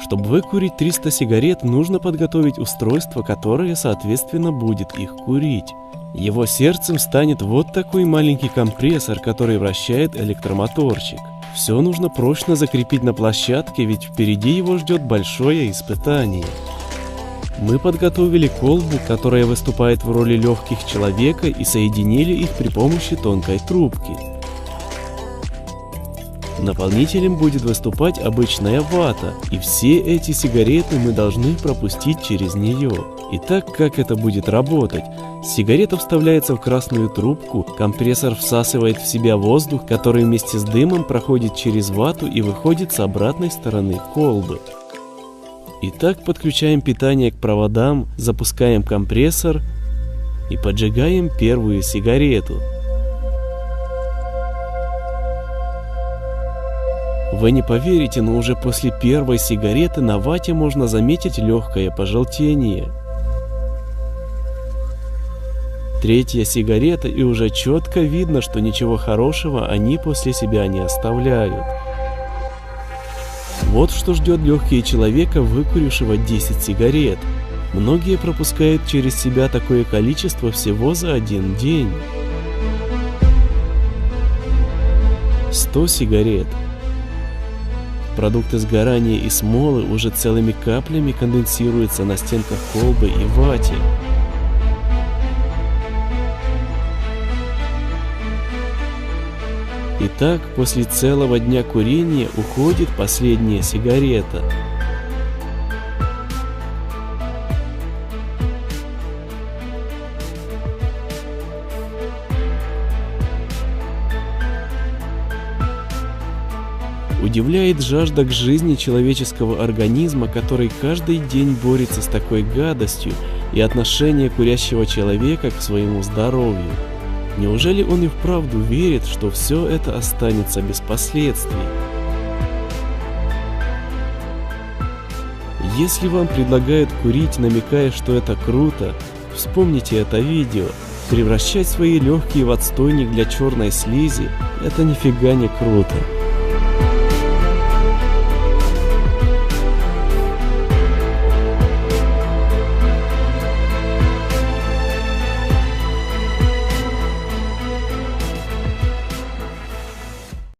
Чтобы выкурить 300 сигарет, нужно подготовить устройство, которое, соответственно, будет их курить. Его сердцем станет вот такой маленький компрессор, который вращает электромоторчик. Все нужно прочно закрепить на площадке, ведь впереди его ждет большое испытание. Мы подготовили колбу, которая выступает в роли легких человека, и соединили их при помощи тонкой трубки. Наполнителем будет выступать обычная вата, и все эти сигареты мы должны пропустить через нее. Итак, как это будет работать? Сигарета вставляется в красную трубку, компрессор всасывает в себя воздух, который вместе с дымом проходит через вату и выходит с обратной стороны колбы. Итак, подключаем питание к проводам, запускаем компрессор и поджигаем первую сигарету. Вы не поверите, но уже после первой сигареты на вате можно заметить легкое пожелтение. Третья сигарета, и уже четко видно, что ничего хорошего они после себя не оставляют. Вот что ждет легкие человека, выкурившего 10 сигарет. Многие пропускают через себя такое количество всего за один день. 100 сигарет. Продукты сгорания и смолы уже целыми каплями конденсируются на стенках колбы и вате. Итак, после целого дня курения уходит последняя сигарета. Удивляет жажда к жизни человеческого организма, который каждый день борется с такой гадостью, и отношение курящего человека к своему здоровью. Неужели он и вправду верит, что все это останется без последствий? Если вам предлагают курить, намекая, что это круто, вспомните это видео. Превращать свои легкие в отстойник для черной слизи – это нифига не круто.